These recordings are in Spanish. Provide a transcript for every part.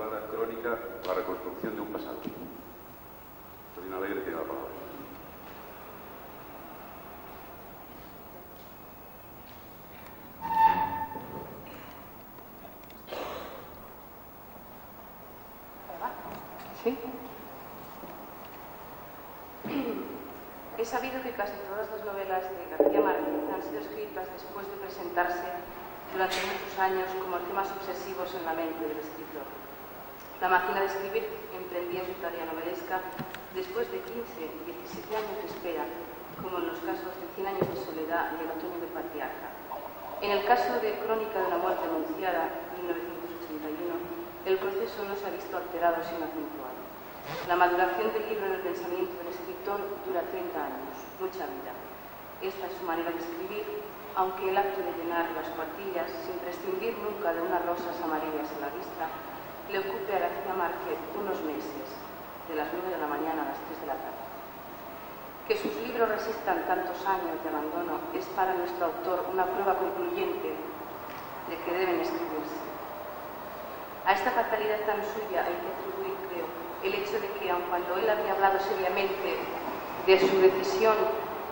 titulada Crónica, la reconstrucción de un pasado. Sabina Alegre tiene la palabra. ¿Sí? He sabido que casi todas las novelas de García Márquez han sido escritas después de presentarse durante muchos años como temas obsesivos en la mente del escritor. La máquina de escribir emprendía su tarea novelesca después de 15 y 17 años de espera, como en los casos de 100 años de soledad y El otoño del patriarca. En el caso de Crónica de una muerte anunciada, 1981, el proceso no se ha visto alterado sino acentuado. La maduración del libro en el pensamiento del escritor dura 30 años, mucha vida. Esta es su manera de escribir, aunque el acto de llenar las cuartillas, sin prescindir nunca de unas rosas amarillas a la vista, le ocupe a García Márquez unos meses, de las 9 de la mañana a las 3 de la tarde. Que sus libros resistan tantos años de abandono es para nuestro autor una prueba concluyente de que deben escribirse. A esta fatalidad tan suya hay que atribuir, creo, el hecho de que, aun cuando él había hablado seriamente de su decisión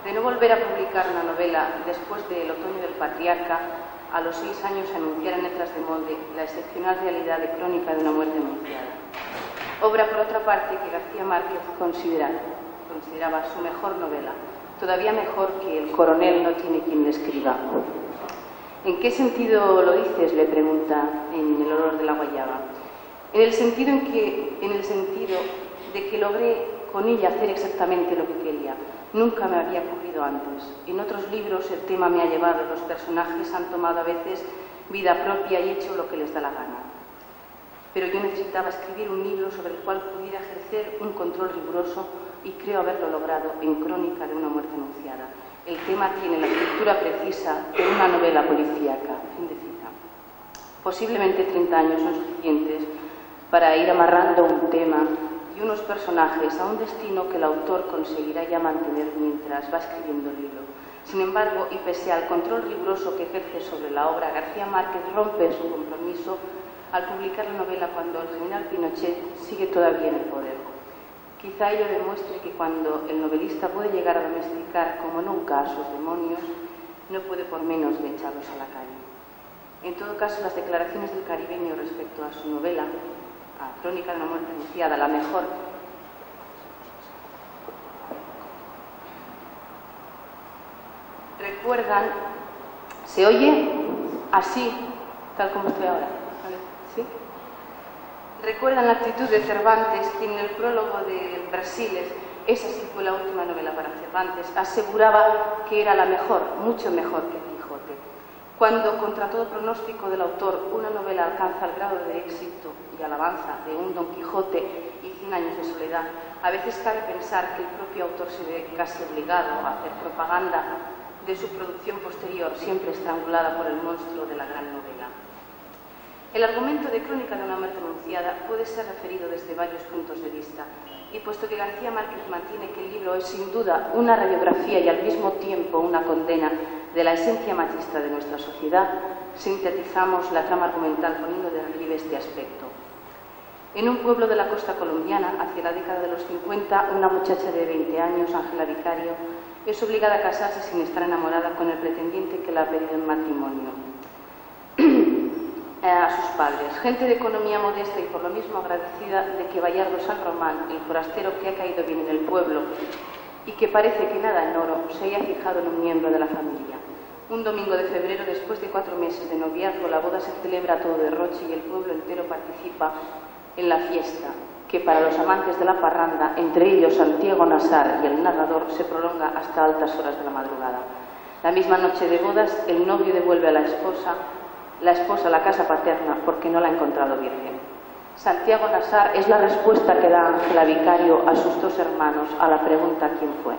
de no volver a publicar una novela después de El otoño del patriarca, a los 6 años anunciara en letras de molde la excepcional realidad de Crónica de una muerte anunciada. Obra, por otra parte, que García Márquez consideraba su mejor novela, todavía mejor que El coronel no tiene quien le escriba. ¿En qué sentido lo dices?, le pregunta en El olor de la guayaba. En el sentido de que logré con ella hacer exactamente lo que quería. Nunca me había ocurrido antes. En otros libros el tema me ha llevado, los personajes han tomado a veces vida propia y hecho lo que les da la gana. Pero yo necesitaba escribir un libro sobre el cual pudiera ejercer un control riguroso y creo haberlo logrado en Crónica de una muerte anunciada. El tema tiene la estructura precisa de una novela policíaca. Fin de cita. Posiblemente 30 años son suficientes para ir amarrando un tema y unos personajes a un destino que el autor conseguirá ya mantener mientras va escribiendo el libro. Sin embargo, y pese al control riguroso que ejerce sobre la obra, García Márquez rompe su compromiso al publicar la novela cuando el general Pinochet sigue todavía en el poder. Quizá ello demuestre que cuando el novelista puede llegar a domesticar como nunca a sus demonios, no puede por menos de echarlos a la calle. En todo caso, las declaraciones del caribeño respecto a su novela, a Crónica de una muerte anunciada, la mejor, recuerdan, se oye así, tal como estoy ahora, ¿vale? ¿Sí? Recuerdan la actitud de Cervantes, quien en el prólogo de Brasiles, esa sí fue la última novela para Cervantes, aseguraba que era la mejor, mucho mejor que Quijote. Cuando, contra todo pronóstico del autor, una novela alcanza el grado de éxito y alabanza de un Don Quijote y 100 años de soledad, a veces cabe pensar que el propio autor se ve casi obligado a hacer propaganda de su producción posterior, siempre estrangulada por el monstruo de la gran novela. El argumento de Crónica de una muerte anunciada puede ser referido desde varios puntos de vista, y puesto que García Márquez mantiene que el libro es sin duda una radiografía y al mismo tiempo una condena de la esencia machista de nuestra sociedad, sintetizamos la trama argumental poniendo de relieve este aspecto. En un pueblo de la costa colombiana, hacia la década de los 50, una muchacha de 20 años, Ángela Vicario, es obligada a casarse sin estar enamorada con el pretendiente que la ha pedido en matrimonio a sus padres. Gente de economía modesta y por lo mismo agradecida de que Bayardo San Román, el forastero que ha caído bien en el pueblo y que parece que nada en oro, se haya fijado en un miembro de la familia. Un domingo de febrero, después de 4 meses de noviazgo, la boda se celebra a todo derroche y el pueblo entero participa en la fiesta, que para los amantes de la parranda, entre ellos Santiago Nazar y el narrador, se prolonga hasta altas horas de la madrugada. La misma noche de bodas, el novio devuelve a la esposa a la casa paterna porque no la ha encontrado virgen. Santiago Nazar es la respuesta que da Ángela Vicario a sus 2 hermanos a la pregunta ¿quién fue?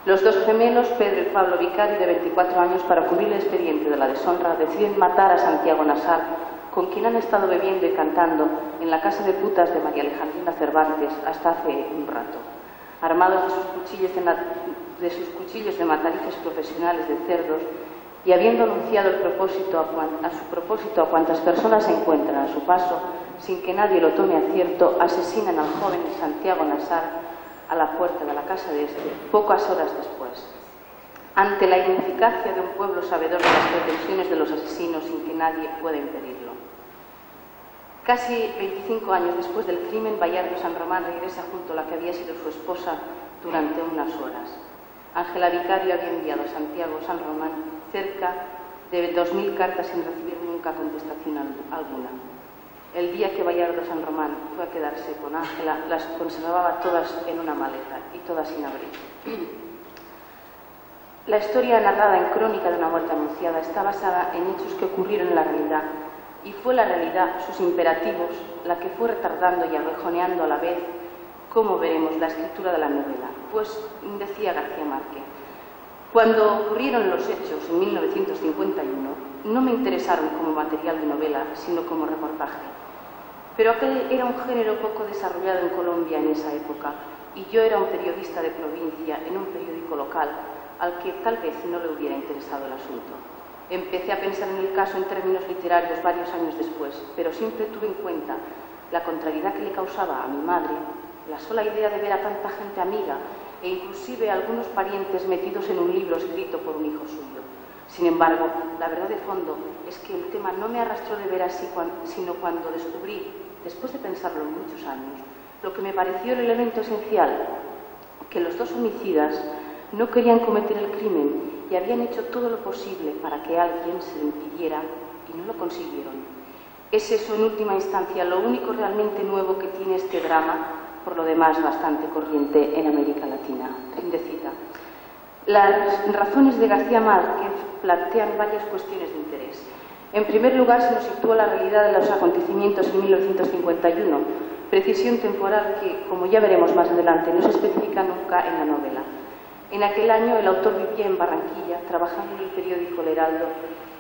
Los 2 gemelos, Pedro y Pablo Vicario, de 24 años, para cubrir el expediente de la deshonra, deciden matar a Santiago Nazar, con quien han estado bebiendo y cantando en la casa de putas de María Alejandrina Cervantes hasta hace un rato. Armados de sus cuchillos de matarices profesionales de cerdos, y habiendo anunciado a su propósito a cuantas personas se encuentran a su paso, sin que nadie lo tome a cierto, asesinan al joven Santiago Nassar a la puerta de la casa de este, pocas horas después. Ante la ineficacia de un pueblo sabedor de las pretensiones de los asesinos sin que nadie pueda impedirlo. Casi 25 años después del crimen, Bayardo San Román regresa junto a la que había sido su esposa durante unas horas. Ángela Vicario había enviado a Santiago San Román cerca de 2000 cartas sin recibir nunca contestación alguna. El día que Bayardo San Román fue a quedarse con Ángela, las conservaba todas en una maleta y todas sin abrir. La historia narrada en Crónica de una muerte anunciada está basada en hechos que ocurrieron en la realidad, y fue la realidad, sus imperativos, la que fue retardando y arrejoneando a la vez, como veremos, la escritura de la novela. Pues decía García Márquez: cuando ocurrieron los hechos en 1951, no me interesaron como material de novela, sino como reportaje. Pero aquel era un género poco desarrollado en Colombia en esa época, y yo era un periodista de provincia en un periódico local al que tal vez no le hubiera interesado el asunto. Empecé a pensar en el caso en términos literarios varios años después, pero siempre tuve en cuenta la contrariedad que le causaba a mi madre la sola idea de ver a tanta gente amiga e inclusive a algunos parientes metidos en un libro escrito por un hijo suyo. Sin embargo, la verdad de fondo es que el tema no me arrastró de ver así, sino cuando descubrí, después de pensarlo muchos años, lo que me pareció el elemento esencial, que los dos homicidas no querían cometer el crimen y habían hecho todo lo posible para que alguien se lo impidiera y no lo consiguieron. Es eso, en última instancia, lo único realmente nuevo que tiene este drama, por lo demás bastante corriente en América Latina. Fin de cita. Las razones de García Márquez plantean varias cuestiones de interés. En primer lugar, se nos sitúa la realidad de los acontecimientos en 1951, precisión temporal que, como ya veremos más adelante, no se especifica nunca en la novela. En aquel año el autor vivía en Barranquilla, trabajando en el periódico El Heraldo,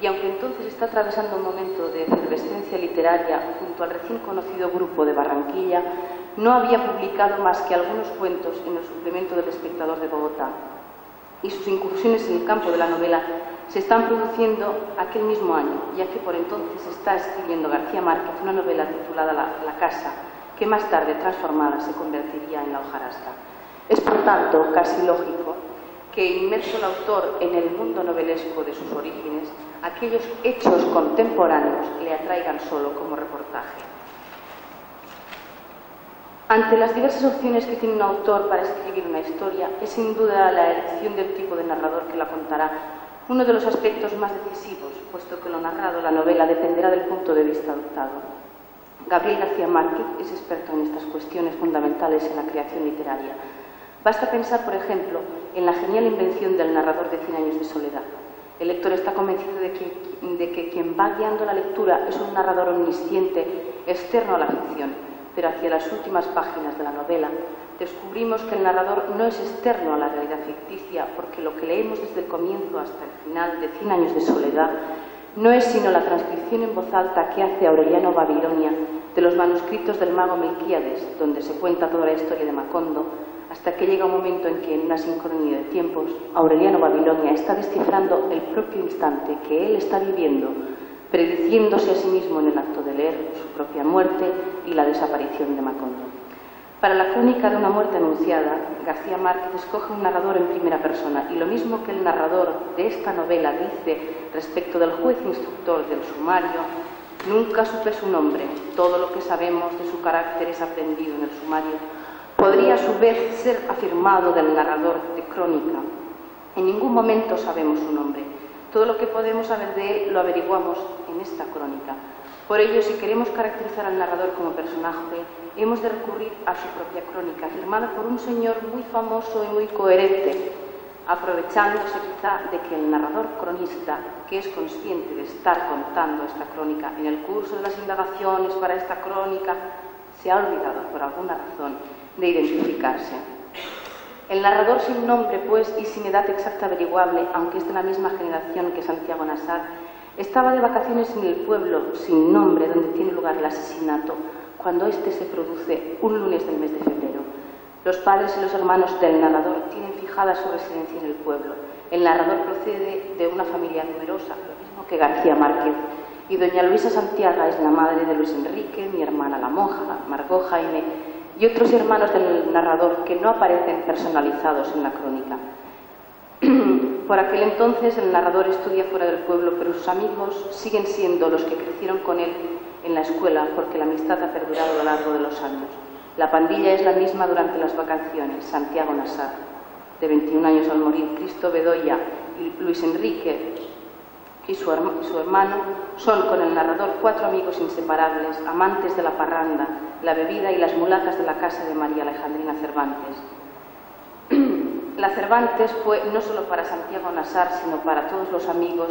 y aunque entonces está atravesando un momento de efervescencia literaria junto al recién conocido Grupo de Barranquilla, no había publicado más que algunos cuentos en el suplemento del Espectador de Bogotá. Y sus incursiones en el campo de la novela se están produciendo aquel mismo año, ya que por entonces está escribiendo García Márquez una novela titulada La Casa, que más tarde, transformada, se convertiría en La hojarasca. Es, por tanto, casi lógico que, inmerso el autor en el mundo novelesco de sus orígenes, aquellos hechos contemporáneos le atraigan solo como reportaje. Ante las diversas opciones que tiene un autor para escribir una historia, es sin duda la elección del tipo de narrador que la contará uno de los aspectos más decisivos, puesto que lo narrado en la novela dependerá del punto de vista adoptado. Gabriel García Márquez es experto en estas cuestiones fundamentales en la creación literaria. Basta pensar, por ejemplo, en la genial invención del narrador de 100 años de soledad. El lector está convencido de que quien va guiando la lectura es un narrador omnisciente, externo a la ficción, pero hacia las últimas páginas de la novela descubrimos que el narrador no es externo a la realidad ficticia, porque lo que leemos desde el comienzo hasta el final de 100 años de soledad no es sino la transcripción en voz alta que hace Aureliano Babilonia de los manuscritos del mago Melquíades, donde se cuenta toda la historia de Macondo, hasta que llega un momento en que, en una sincronía de tiempos, Aureliano Babilonia está descifrando el propio instante que él está viviendo, prediciéndose a sí mismo en el acto de leer su propia muerte y la desaparición de Macondo. Para la crónica de una muerte anunciada, García Márquez escoge un narrador en primera persona, y lo mismo que el narrador de esta novela dice respecto del juez instructor del sumario: nunca supe su nombre, todo lo que sabemos de su carácter es aprendido en el sumario, podría a su vez ser afirmado del narrador de crónica. En ningún momento sabemos su nombre. Todo lo que podemos saber de él lo averiguamos en esta crónica. Por ello, si queremos caracterizar al narrador como personaje, hemos de recurrir a su propia crónica, firmada por un señor muy famoso y muy coherente, aprovechándose quizá de que el narrador cronista, que es consciente de estar contando esta crónica en el curso de las indagaciones para esta crónica, se ha olvidado por alguna razón de identificarse. El narrador sin nombre, pues, y sin edad exacta averiguable, aunque es de la misma generación que Santiago Nassar, estaba de vacaciones en el pueblo sin nombre donde tiene lugar el asesinato, cuando éste se produce un lunes del mes de febrero. Los padres y los hermanos del narrador tienen fijada su residencia en el pueblo. El narrador procede de una familia numerosa, lo mismo que García Márquez, y doña Luisa Santiago es la madre de Luis Enrique, mi hermana la monja, Margot Jaime y otros hermanos del narrador que no aparecen personalizados en la crónica. Por aquel entonces el narrador estudia fuera del pueblo, pero sus amigos siguen siendo los que crecieron con él en la escuela, porque la amistad ha perdurado a lo largo de los años. La pandilla es la misma durante las vacaciones. Santiago Nassar, de 21 años al morir, Cristo Bedoya y Luis Enrique y su hermano son con el narrador 4 amigos inseparables, amantes de la parranda, la bebida y las mulatas de la casa de María Alejandrina Cervantes. La Cervantes fue, no solo para Santiago Nassar, sino para todos los amigos,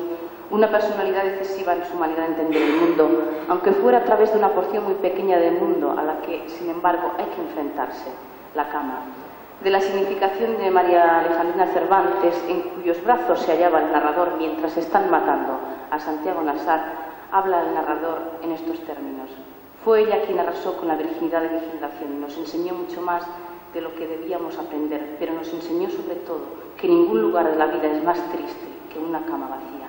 una personalidad decisiva en su manera de entender el mundo, aunque fuera a través de una porción muy pequeña del mundo a la que, sin embargo, hay que enfrentarse, la cama. De la significación de María Alejandrina Cervantes, en cuyos brazos se hallaba el narrador mientras están matando a Santiago Nassar, habla el narrador en estos términos. Fue ella quien arrasó con la virginidad de legislación, nos enseñó mucho más de lo que debíamos aprender, pero nos enseñó sobre todo que ningún lugar de la vida es más triste que una cama vacía.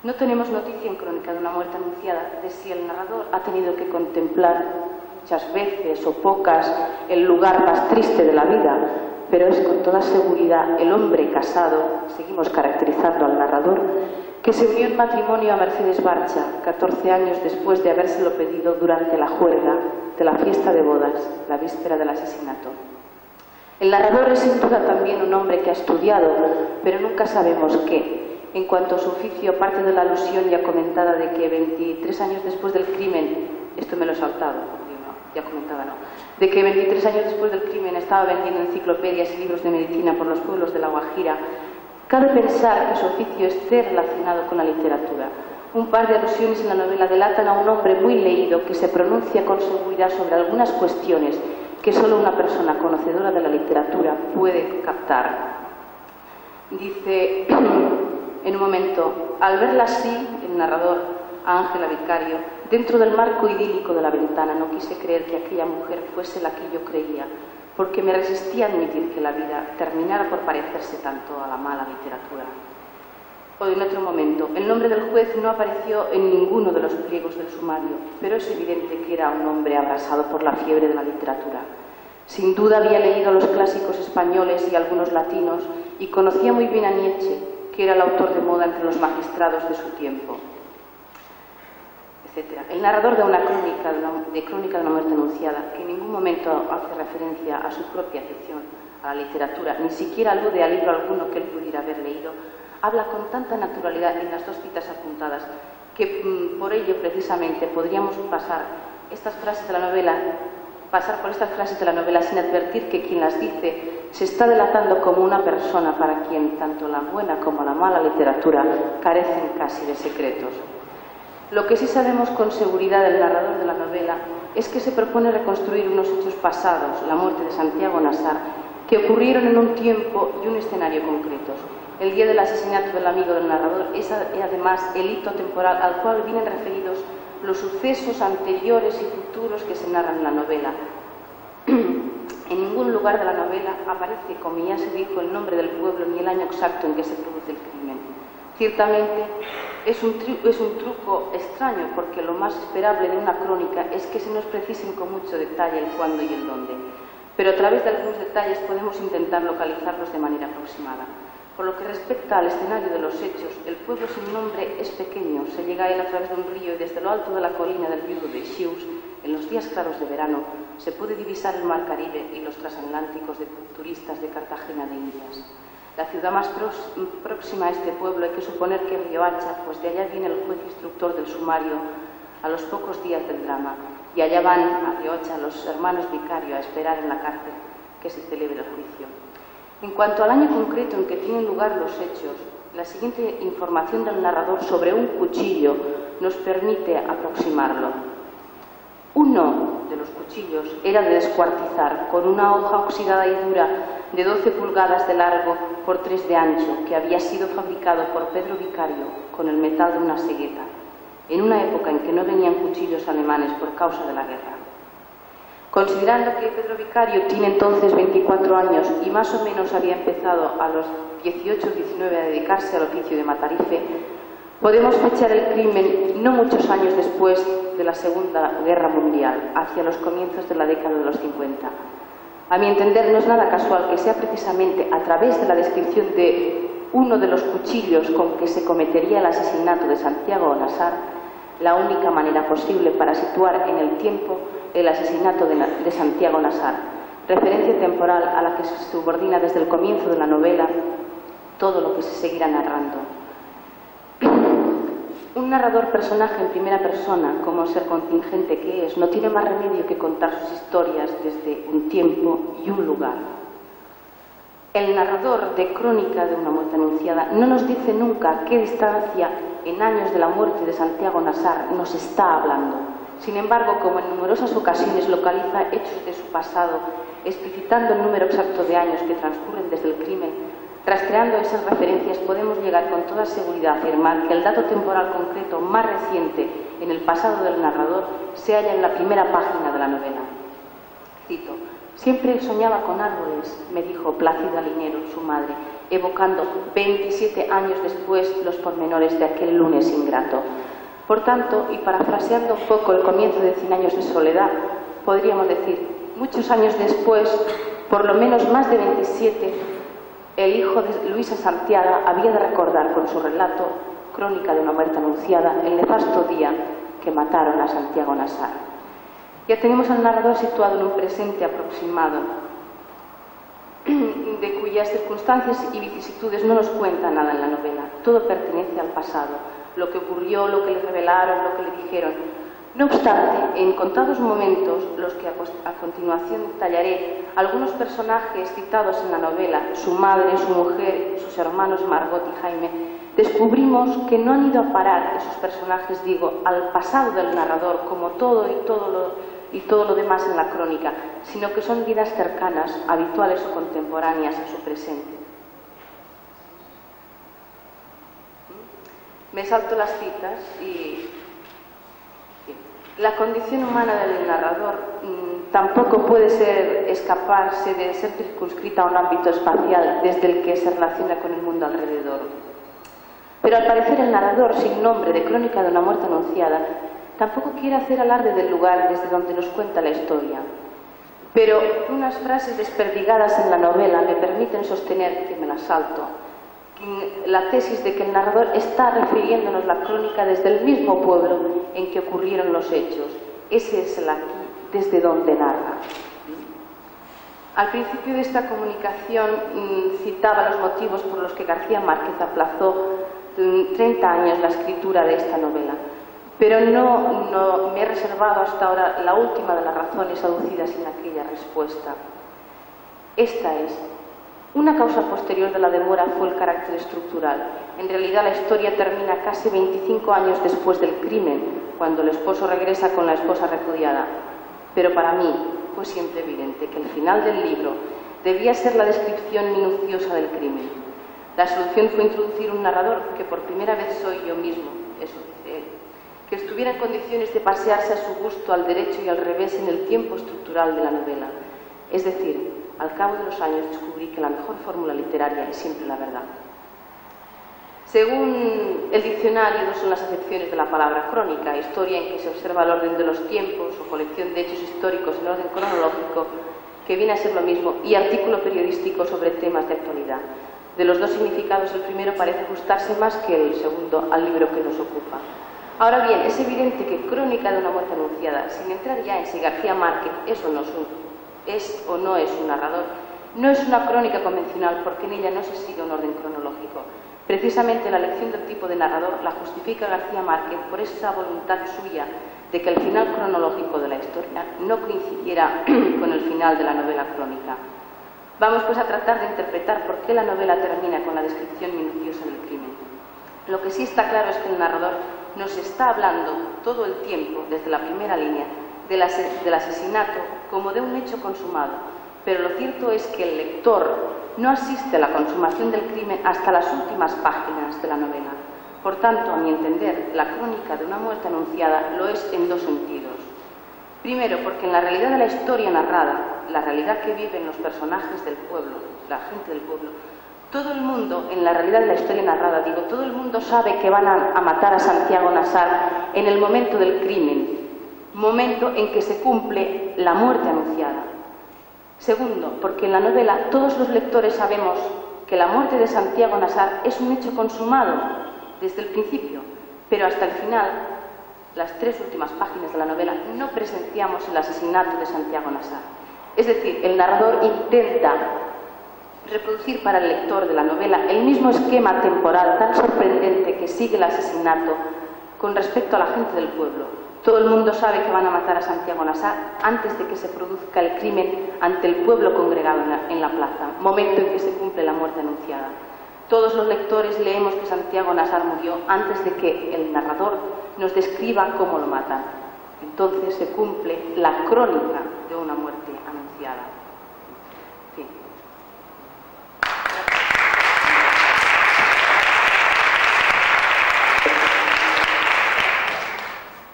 No tenemos noticia en Crónica de una muerte anunciada de si el narrador ha tenido que contemplar muchas veces o pocas el lugar más triste de la vida, pero es con toda seguridad el hombre casado, seguimos caracterizando al narrador, que se unió en matrimonio a Mercedes Barcha, 14 años después de habérselo pedido durante la juerga de la fiesta de bodas, la víspera del asesinato. El narrador es sin duda también un hombre que ha estudiado, pero nunca sabemos qué. En cuanto a su oficio, parte de la alusión ya comentada de que 23 años después del crimen, esto me lo he saltado, porque no, ya comentada no, de que 23 años después del crimen estaba vendiendo enciclopedias y libros de medicina por los pueblos de La Guajira, cabe pensar que su oficio esté relacionado con la literatura. Un par de alusiones en la novela delatan a un hombre muy leído que se pronuncia con seguridad sobre algunas cuestiones que solo una persona conocedora de la literatura puede captar. Dice en un momento, al verla así, el narrador, a Ángela Vicario, dentro del marco idílico de la ventana, no quise creer que aquella mujer fuese la que yo creía, porque me resistía a admitir que la vida terminara por parecerse tanto a la mala literatura. O en otro momento, el nombre del juez no apareció en ninguno de los pliegos del sumario, pero es evidente que era un hombre abrasado por la fiebre de la literatura. Sin duda había leído los clásicos españoles y algunos latinos y conocía muy bien a Nietzsche, que era el autor de moda entre los magistrados de su tiempo, etc. El narrador de una crónica de una muerte anunciada, que en ningún momento hace referencia a su propia afición a la literatura, ni siquiera alude a libro alguno que él pudiera haber leído, habla con tanta naturalidad en las 2 citas apuntadas que por ello precisamente podríamos pasar por estas frases de la novela sin advertir que quien las dice se está delatando como una persona para quien tanto la buena como la mala literatura carecen casi de secretos. Lo que sí sabemos con seguridad del narrador de la novela es que se propone reconstruir unos hechos pasados, la muerte de Santiago Nassar, que ocurrieron en un tiempo y un escenario concretos. El día del asesinato del amigo del narrador es además el hito temporal al cual vienen referidos los sucesos anteriores y futuros que se narran en la novela. En ningún lugar de la novela aparece, como ya se dijo, el nombre del pueblo ni el año exacto en que se produce el crimen. Ciertamente es un truco extraño, porque lo más esperable de una crónica es que se nos precisen con mucho detalle el cuándo y el dónde, pero a través de algunos detalles podemos intentar localizarlos de manera aproximada. Por lo que respecta al escenario de los hechos, el pueblo sin nombre es pequeño, se llega a él a través de un río y desde lo alto de la colina del viudo de Xius, en los días claros de verano, se puede divisar el mar Caribe y los transatlánticos de turistas de Cartagena de Indias. La ciudad más próxima a este pueblo hay que suponer que es Riohacha, pues de allá viene el juez instructor del sumario a los pocos días del drama, y allá van a Riohacha los hermanos Vicario a esperar en la cárcel que se celebre el juicio. En cuanto al año concreto en que tienen lugar los hechos, la siguiente información del narrador sobre un cuchillo nos permite aproximarlo. Uno de los cuchillos era de descuartizar, con una hoja oxidada y dura de 12 pulgadas de largo por 3 de ancho, que había sido fabricado por Pedro Vicario con el metal de una cegueta, en una época en que no venían cuchillos alemanes por causa de la guerra. Considerando que Pedro Vicario tiene entonces 24 años y más o menos había empezado a los 18 o 19 a dedicarse al oficio de matarife, Podemos fechar el crimen no muchos años después de la Segunda Guerra Mundial, hacia los comienzos de la década de los 50. A mi entender, no es nada casual que sea precisamente a través de la descripción de uno de los cuchillos con que se cometería el asesinato de Santiago Onasar la única manera posible para situar en el tiempo el asesinato de Santiago Onasar, referencia temporal a la que se subordina desde el comienzo de la novela todo lo que se seguirá narrando. Un narrador personaje en primera persona, como ser contingente que es, no tiene más remedio que contar sus historias desde un tiempo y un lugar. El narrador de Crónica de una muerte anunciada no nos dice nunca a qué distancia en años de la muerte de Santiago Onasar nos está hablando. Sin embargo, como en numerosas ocasiones localiza hechos de su pasado, explicitando el número exacto de años que transcurren desde el crimen, rastreando esas referencias podemos llegar con toda seguridad a afirmar que el dato temporal concreto más reciente en el pasado del narrador se halla en la primera página de la novela. Cito: «Siempre soñaba con árboles», me dijo Plácida Linero, su madre, evocando 27 años después los pormenores de aquel lunes ingrato. Por tanto, y parafraseando un poco el comienzo de 100 años de soledad, podríamos decir, muchos años después, por lo menos más de 27, el hijo de Luisa Santiago había de recordar con su relato, Crónica de una muerte anunciada, el nefasto día que mataron a Santiago Onasar. Ya tenemos al narrador situado en un presente aproximado, de cuyas circunstancias y vicisitudes no nos cuenta nada en la novela. Todo pertenece al pasado, lo que ocurrió, lo que le revelaron, lo que le dijeron. No obstante, en contados momentos, los que a continuación detallaré, algunos personajes citados en la novela, su madre, su mujer, sus hermanos Margot y Jaime, descubrimos que no han ido a parar esos personajes, al pasado del narrador, como todo lo demás en la crónica, sino que son vidas cercanas, habituales o contemporáneas a su presente. Me salto las citas y la condición humana del narrador tampoco puede escaparse de ser circunscrita a un ámbito espacial desde el que se relaciona con el mundo alrededor. Pero al parecer el narrador sin nombre de Crónica de una muerte anunciada tampoco quiere hacer alarde del lugar desde donde nos cuenta la historia. Pero unas frases desperdigadas en la novela me permiten sostener, que me las salto, la tesis de que el narrador está refiriéndonos la crónica desde el mismo pueblo en que ocurrieron los hechos. Ese es el aquí, desde donde narra. Al principio de esta comunicación citaba los motivos por los que García Márquez aplazó 30 años la escritura de esta novela, pero no me he reservado hasta ahora la última de las razones aducidas en aquella respuesta. Esta es: una causa posterior de la demora fue el carácter estructural. En realidad la historia termina casi 25 años después del crimen, cuando el esposo regresa con la esposa repudiada. Pero para mí fue siempre evidente que el final del libro debía ser la descripción minuciosa del crimen. La solución fue introducir un narrador, que por primera vez soy yo mismo, eso dice él, que estuviera en condiciones de pasearse a su gusto al derecho y al revés en el tiempo estructural de la novela. Es decir, al cabo de los años descubrí que la mejor fórmula literaria es siempre la verdad. Según el diccionario, no son las acepciones de la palabra crónica, historia en que se observa el orden de los tiempos o colección de hechos históricos en orden cronológico, que viene a ser lo mismo, y artículo periodístico sobre temas de actualidad. De los dos significados, el primero parece ajustarse más que el segundo al libro que nos ocupa. Ahora bien, es evidente que Crónica de una muerte anunciada, sin entrar ya en si García Márquez es o no es un narrador, no es una crónica convencional porque en ella no se sigue un orden cronológico. Precisamente la elección del tipo de narrador la justifica García Márquez por esa voluntad suya de que el final cronológico de la historia no coincidiera con el final de la novela crónica. Vamos pues a tratar de interpretar por qué la novela termina con la descripción minuciosa del crimen. Lo que sí está claro es que el narrador nos está hablando todo el tiempo, desde la primera línea, del asesinato como de un hecho consumado, pero lo cierto es que el lector no asiste a la consumación del crimen hasta las últimas páginas de la novela. Por tanto, a mi entender, la crónica de una muerte anunciada lo es en dos sentidos. Primero, porque en la realidad de la historia narrada, la realidad que viven los personajes del pueblo, la gente del pueblo, Todo el mundo, en la realidad de la historia narrada, digo, todo el mundo sabe que van a matar a Santiago Nassar en el momento del crimen, momento en que se cumple la muerte anunciada. Segundo, porque en la novela todos los lectores sabemos que la muerte de Santiago Nassar es un hecho consumado desde el principio, pero hasta el final, las 3 últimas páginas de la novela, no presenciamos el asesinato de Santiago Nassar. Es decir, el narrador intenta reproducir para el lector de la novela el mismo esquema temporal tan sorprendente que sigue el asesinato con respecto a la gente del pueblo. Todo el mundo sabe que van a matar a Santiago Nassar antes de que se produzca el crimen ante el pueblo congregado en la plaza, momento en que se cumple la muerte anunciada. Todos los lectores leemos que Santiago Nassar murió antes de que el narrador nos describa cómo lo matan. Entonces se cumple la crónica de una muerte anunciada. Fin.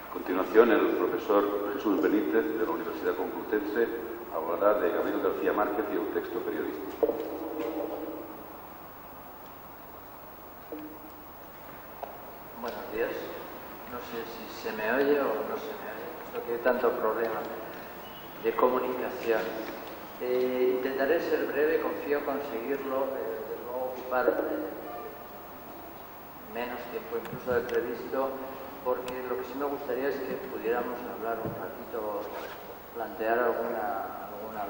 A continuación, el profesor Jesús Benítez, de la Universidad Complutense, hablará de Gabriel García Márquez y un texto periodístico. Buenos días. No sé si se me oye o no se me oye, puesto que hay tanto problema de comunicación. Intentaré ser breve, confío conseguirlo, desde luego ocupar menos tiempo incluso del previsto, porque lo que sí me gustaría es que pudiéramos hablar un ratito, plantear alguna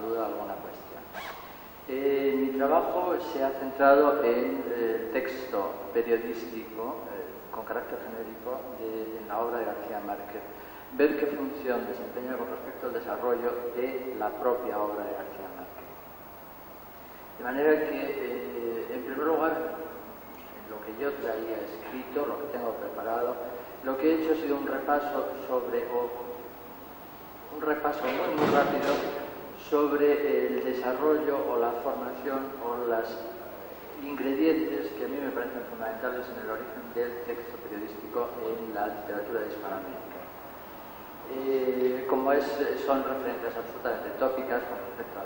duda, alguna cuestión. Mi trabajo se ha centrado en texto periodístico con carácter genérico en la obra de García Márquez, ver qué función desempeña con respecto al desarrollo de la propia obra de García Márquez. De manera que, en primer lugar, en lo que yo traía escrito, lo que tengo preparado, lo que he hecho ha sido un repaso muy rápido sobre el desarrollo o la formación o los ingredientes que a mí me parecen fundamentales en el origen del texto periodístico en la literatura de Hispanoamérica. Como son referencias absolutamente tópicas con respecto al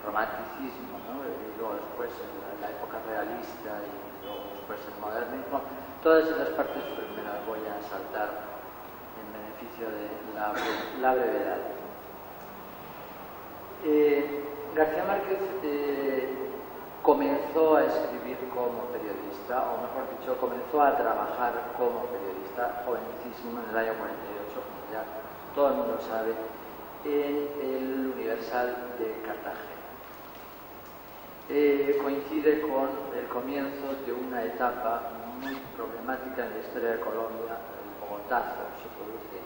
romanticismo, ¿no? Y luego después la época realista y luego después el modernismo, todas esas partes me las voy a saltar en beneficio de la brevedad. García Márquez comenzó a escribir como periodista, o mejor dicho, comenzó a trabajar como periodista, jovencísimo, en el año 48, como ya todo el mundo sabe, en el Universal de Cartagena. Coincide con el comienzo de una etapa muy problemática en la historia de Colombia, el Bogotazo se produce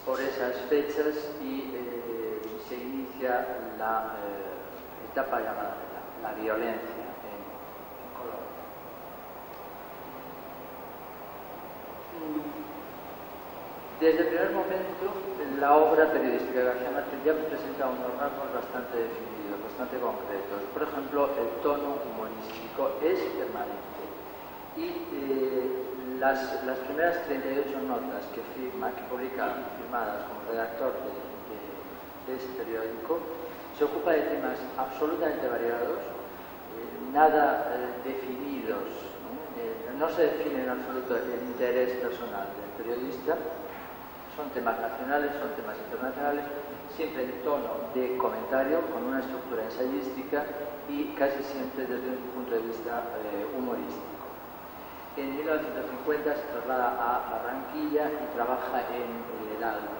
por esas fechas y se inicia la etapa llamada la violencia en Colombia. Desde el primer momento, la obra periodística de García Márquez ya presenta unos rasgos bastante definidos, bastante concretos. Por ejemplo, el tono humorístico es permanente y las primeras 38 notas que publica firmadas como redactor de ese periódico, se ocupa de temas absolutamente variados, nada definidos, no se define en absoluto el interés personal del periodista, son temas nacionales, son temas internacionales, siempre en tono de comentario, con una estructura ensayística y casi siempre desde un punto de vista humorístico. En 1950 se traslada a Barranquilla y trabaja en El Heraldo.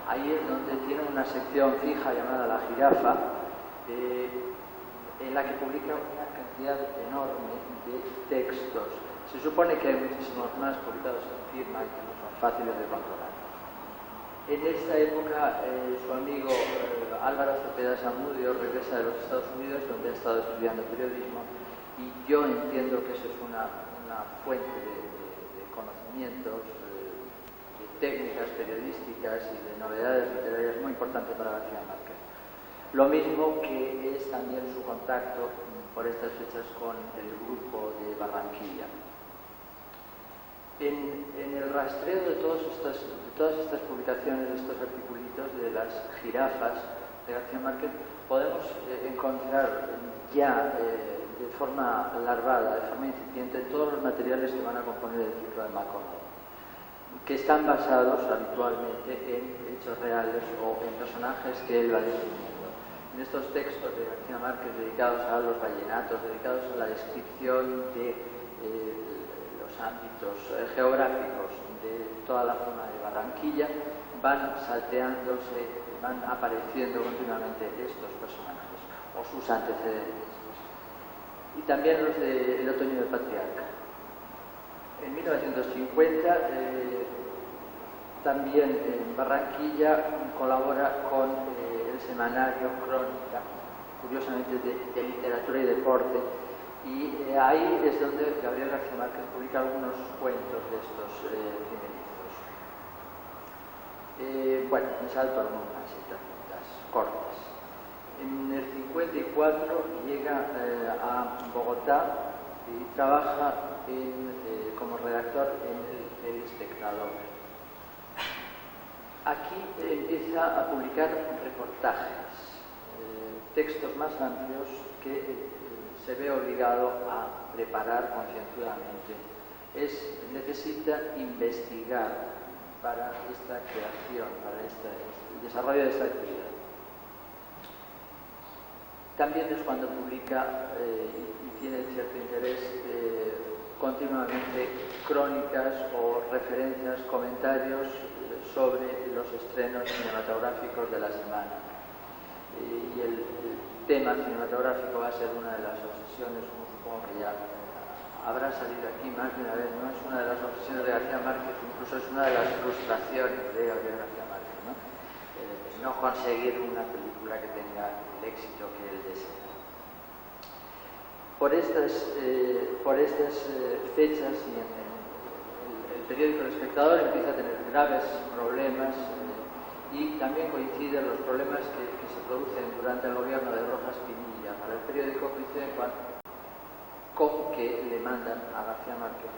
Ahí es donde tiene una sección fija llamada La Jirafa, en la que publica una cantidad enorme de textos. Se supone que hay muchísimos más publicados en firma y que no son fáciles de controlar. En esta época, su amigo Álvaro Cepeda Zamudio regresa de los Estados Unidos, donde ha estado estudiando periodismo, y yo entiendo que eso es una fuente de conocimientos, de técnicas periodísticas y de novedades literarias muy importante para García Márquez. Lo mismo que es también su contacto por estas fechas con el grupo de Barranquilla. En el rastreo de todas estas publicaciones, de estos articulitos, de las jirafas de García Márquez, podemos encontrar ya de forma larvada, de forma incipiente, todos los materiales que van a componer el ciclo de MacConaughey, que están basados habitualmente en hechos reales o en personajes que él va definiendo. En estos textos de García Márquez dedicados a los vallenatos, dedicados a la descripción de los ámbitos geográficos de toda la zona de Barranquilla, van salteándose, van apareciendo continuamente estos personajes o sus antecedentes. Y también los de El otoño del patriarca. En 1950 también en Barranquilla colabora con el semanario Crónica, curiosamente de literatura y deporte, y ahí es donde Gabriel García Márquez publica algunos cuentos de estos primerizos. Bueno, me salto algunas citas cortas. En el 54 llega a Bogotá y trabaja como redactor en El Espectador. Aquí empieza a publicar reportajes, textos más amplios que se ve obligado a preparar concienzudamente. Necesita investigar para esta creación, para el desarrollo de esta actividad. También es cuando publica y tiene cierto interés continuamente crónicas o referencias, comentarios sobre los estrenos cinematográficos de la semana. Y el tema cinematográfico va a ser una de las obsesiones, como supongo que ya habrá salido aquí más de una vez, no es una de las obsesiones de García Márquez, incluso es una de las frustraciones de Gabriel García Márquez, ¿no? No conseguir una película que tenga el éxito que él desea. Por estas fechas y en el periódico El Espectador empieza a tener graves problemas y también coinciden los problemas que se producen durante el gobierno de Rojas Pinilla. Para el periódico coinciden con que le mandan a García Márquez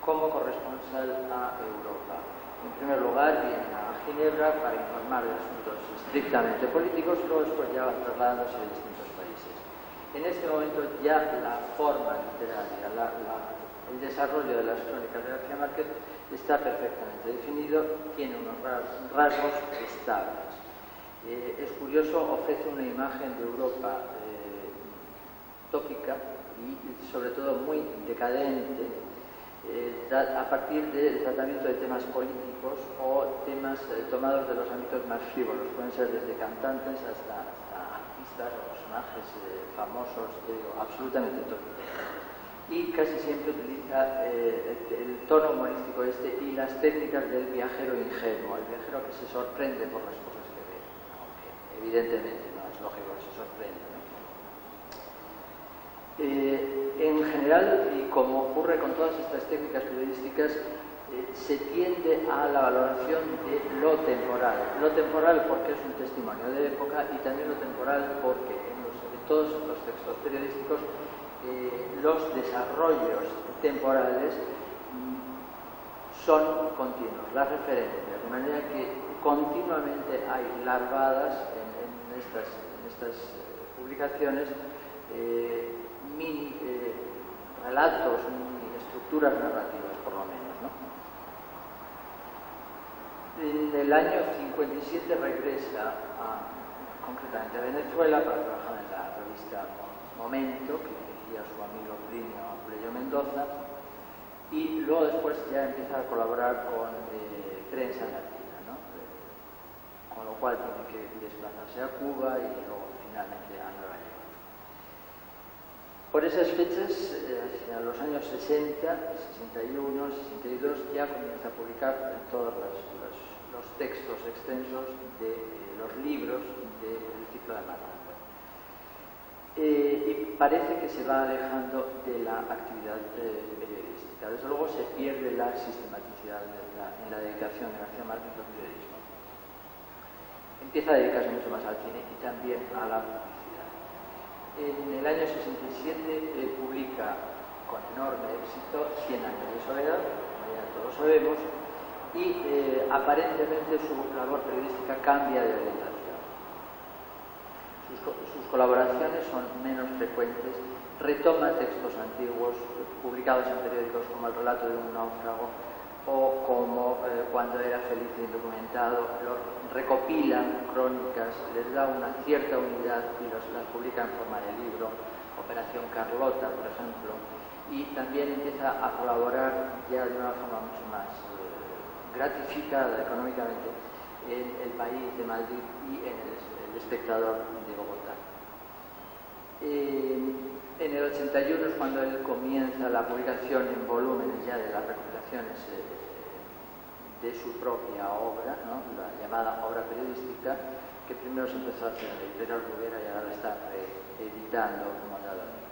como corresponsal a Europa. En primer lugar vienen a Ginebra para informar de asuntos estrictamente políticos y luego después ya van trasladándose a distintos países. En este momento ya la forma literaria, el desarrollo de las crónicas de García Márquez está perfectamente definido, tiene unos rasgos estables. Es curioso, ofrece una imagen de Europa tópica y sobre todo muy decadente, a partir del tratamiento de temas políticos o temas tomados de los ámbitos más frívolos, pueden ser desde cantantes hasta artistas o personajes famosos, absolutamente tópicos. Y casi siempre utiliza el tono humorístico y las técnicas del viajero ingenuo, el viajero que se sorprende por las cosas que ve, aunque evidentemente no es lógico que se sorprenda, ¿no? En general, y como ocurre con todas estas técnicas periodísticas, se tiende a la valoración de lo temporal. Lo temporal porque es un testimonio de época y también lo temporal porque en todos estos textos periodísticos los desarrollos temporales son continuos, las referencias, de manera que continuamente hay larvadas en estas publicaciones mini relatos, mini estructuras narrativas, por lo menos, ¿no? En el año 57 regresa concretamente a Venezuela para trabajar en la revista Momento, que dirigía su amigo Plinio Apuleyo Mendoza, y luego después ya empieza a colaborar con Prensa Latina, ¿no? Con lo cual tiene que desplazarse a Cuba y luego finalmente a Nueva York. Por esas fechas, hacia los años 60, 61, 62, ya comienza a publicar todos los textos extensos de los libros del ciclo de MacConaughey. Y parece que se va alejando de la actividad periodística. Desde luego se pierde la sistematicidad en la dedicación de García Márquez al periodismo. Empieza a dedicarse mucho más al cine y también a la publicidad. En el año 67 publica con enorme éxito 100 años de soledad, como ya todos sabemos, y aparentemente su labor periodística cambia de orientación. Sus colaboraciones son menos frecuentes, retoma textos antiguos publicados en periódicos como El relato de un náufrago o como Cuando era feliz e indocumentado, recopila crónicas, les da una cierta unidad y las publica en forma de libro, Operación Carlota, por ejemplo, y también empieza a colaborar ya de una forma mucho más gratificada económicamente en El País de Madrid y en El Espectador de Bogotá. En el 81 es cuando él comienza la publicación en volúmenes ya de las recopilaciones de su propia obra, ¿no? La llamada obra periodística, que primero se empezó a hacer en la editorial Bruguera y ahora la está reeditando moderadamente.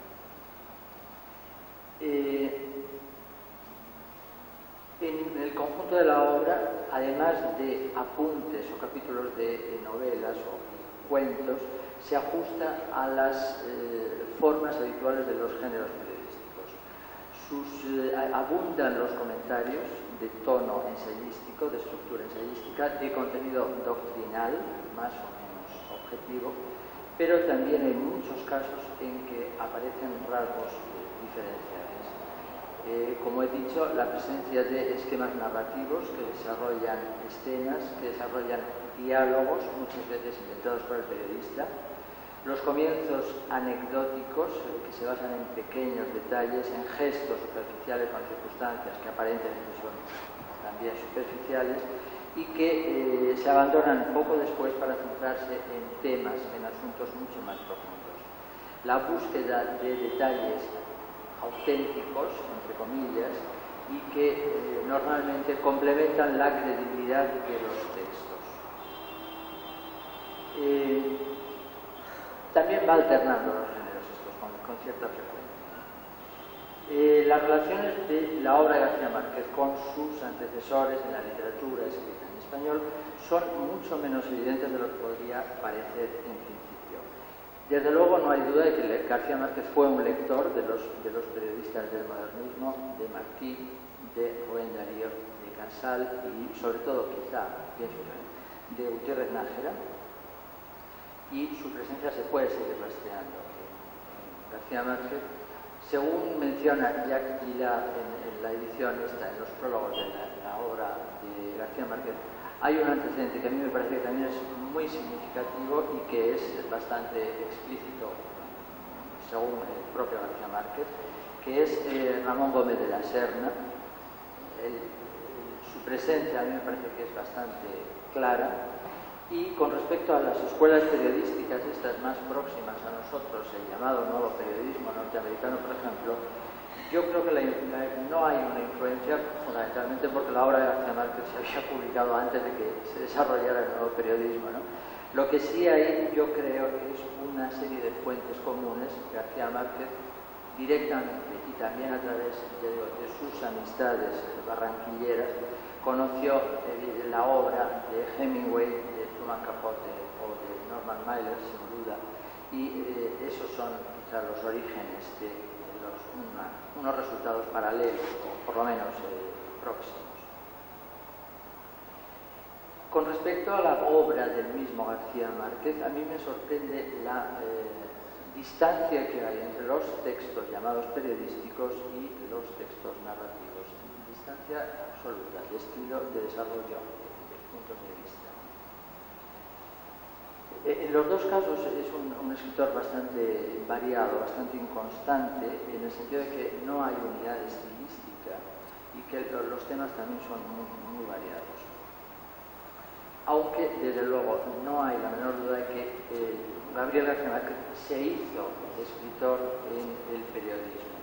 En el conjunto de la obra, además de apuntes o capítulos de novelas o cuentos, se ajusta a las formas habituales de los géneros periodísticos. Abundan los comentarios de tono ensayístico, de estructura ensayística, de contenido doctrinal, más o menos objetivo, pero también hay muchos casos en que aparecen rasgos diferenciales. Como he dicho, la presencia de esquemas narrativos que desarrollan escenas, que desarrollan diálogos, muchas veces inventados por el periodista, los comienzos anecdóticos que se basan en pequeños detalles, en gestos superficiales o en circunstancias que aparentemente son también superficiales y que se abandonan poco después para centrarse en temas, en asuntos mucho más profundos. La búsqueda de detalles auténticos, entre comillas, y que normalmente complementan la credibilidad de los textos. También va alternando los géneros estos con cierta frecuencia. Las relaciones de la obra de García Márquez con sus antecesores en la literatura escrita en español son mucho menos evidentes de lo que podría parecer en principio. Desde luego no hay duda de que García Márquez fue un lector de los periodistas del modernismo, de Martí, de Rubén Darío, de Casal y sobre todo, quizá, pienso yo, de Gutiérrez Nájera, y su presencia se puede seguir rastreando en García Márquez. Según menciona Jacques Villard en la edición esta, en los prólogos de la obra de García Márquez, hay un antecedente que a mí me parece que también es muy significativo y que es bastante explícito, según el propio García Márquez, que es Ramón Gómez de la Serna. Su presencia a mí me parece que es bastante clara. Y con respecto a las escuelas periodísticas, estas más próximas a nosotros, el llamado nuevo periodismo norteamericano, por ejemplo, yo creo que no hay una influencia, fundamentalmente porque la obra de García Márquez se había publicado antes de que se desarrollara el nuevo periodismo, ¿no? Lo que sí hay, yo creo, es una serie de fuentes comunes. García Márquez directamente y también a través de sus amistades barranquilleras conoció la obra de Hemingway, de Truman Capote o de Norman Mailer, sin duda, y esos son quizás los orígenes de unos resultados paralelos, o por lo menos próximos. Con respecto a la obra del mismo García Márquez, a mí me sorprende la distancia que hay entre los textos llamados periodísticos y los textos narrativos. Distancia absoluta, de estilo, de desarrollo, de puntos de vista. En los dos casos es un escritor bastante variado, bastante inconstante, en el sentido de que no hay unidad estilística y que los temas también son muy variados. Aunque, desde luego, no hay la menor duda de que Gabriel García Márquez se hizo escritor en el periodismo.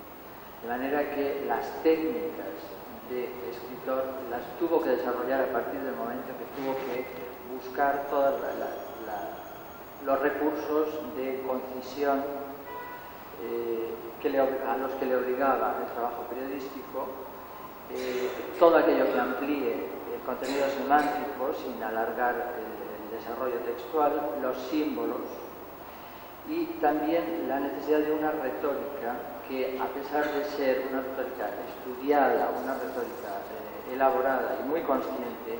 De manera que las técnicas de escritor las tuvo que desarrollar a partir del momento que tuvo que buscar todos los recursos de concisión a los que le obligaba el trabajo periodístico, todo aquello que amplíe el contenido semántico sin alargar el desarrollo textual, los símbolos y también la necesidad de una retórica que, a pesar de ser una retórica estudiada, una retórica elaborada y muy consciente,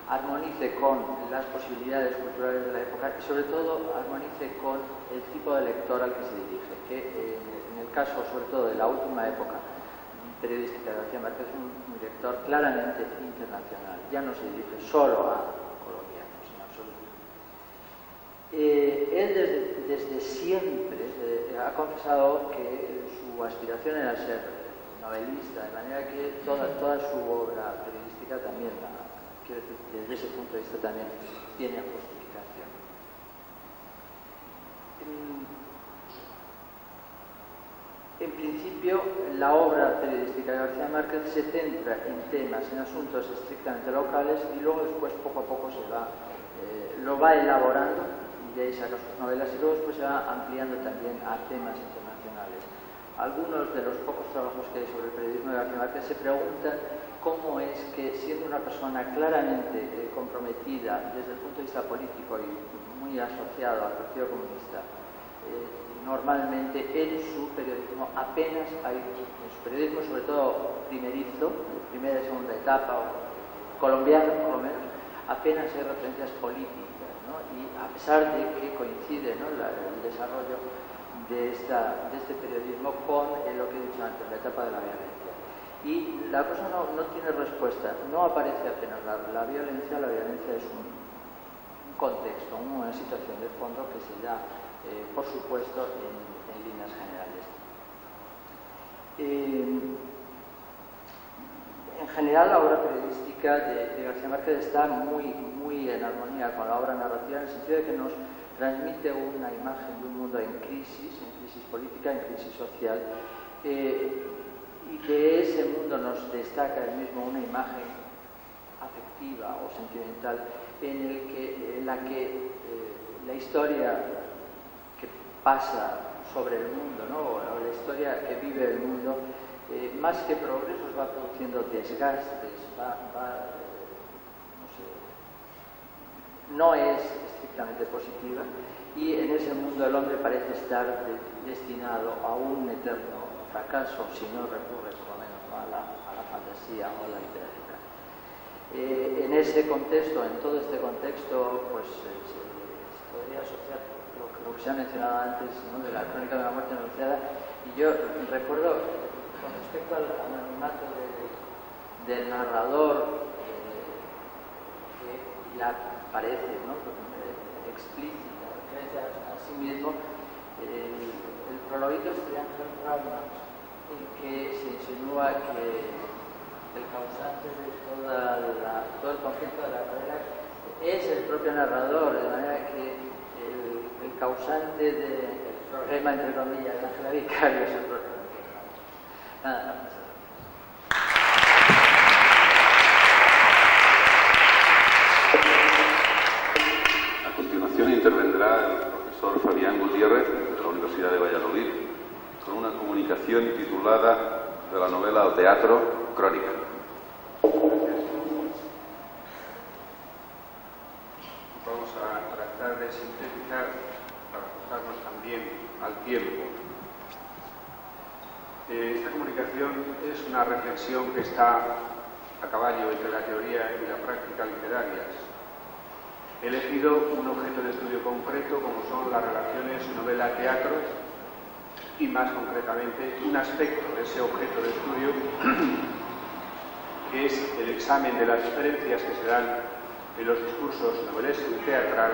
armonice con las posibilidades culturales de la época y sobre todo armonice con el tipo de lector al que se dirige, que en el caso sobre todo de la última época periodística de García Márquez es un lector claramente internacional, ya no se dirige solo a colombianos en absoluto. Él desde siempre ha confesado que su aspiración era ser novelista, de manera que toda su obra periodística también, quiero decir, desde ese punto de vista también tiene justificación. En principio, la obra periodística de García Márquez se centra en temas, en asuntos estrictamente locales y luego después poco a poco lo va elaborando y de ahí saca sus novelas y luego después se va ampliando también a temas internacionales. Algunos de los pocos trabajos que hay sobre el periodismo de García Márquez se preguntan cómo es que, siendo una persona claramente comprometida desde el punto de vista político y muy asociado al Partido Comunista, normalmente en su periodismo apenas hay, en su periodismo sobre todo primerizo, primera y segunda etapa, colombiano por lo menos, apenas hay referencias políticas, ¿no? Y a pesar de que coincide, ¿no?, el desarrollo de este periodismo con lo que he dicho antes, la etapa de la violencia. Y la cosa no tiene respuesta, no aparece apenas la violencia es un contexto, una situación de fondo que se da, por supuesto, en líneas generales. En general, la obra periodística de García Márquez está muy en armonía con la obra narrativa, en el sentido de que nos transmite una imagen de un mundo en crisis política, en crisis social, y de ese mundo nos destaca él mismo una imagen afectiva o sentimental en la que la historia que pasa sobre el mundo, ¿no?, o la historia que vive el mundo, más que progresos va produciendo desgastes, no es estrictamente positiva, y en ese mundo el hombre parece estar destinado a un eterno fracaso si no recurre por lo menos a la fantasía o a la literatura. En ese contexto, en todo este contexto, pues se podría asociar lo que se ha mencionado antes, ¿no?, de la crónica de la muerte anunciada, y yo recuerdo con respecto al anonimato del narrador, que ya parece, ¿no?, explícita a sí mismo, el prologuito es de Ángel Rauma, en que se insinúa que el causante de todo el conflicto de la novela es el propio narrador, de manera que el causante del problema, entre comillas, de Ángela Vicario es el propio narrador. Nada más. A continuación intervendrá el profesor Fabián Gutiérrez, de la Universidad de Valladolid, con una comunicación titulada de la novela al teatro, Crónica. Vamos a tratar de sintetizar para ajustarnos también al tiempo. Esta comunicación es una reflexión que está a caballo entre la teoría y la práctica literarias. He elegido un objeto de estudio concreto, como son las relaciones novela-teatro, y más concretamente un aspecto de ese objeto de estudio, que es el examen de las diferencias que se dan en los discursos novelesco y teatral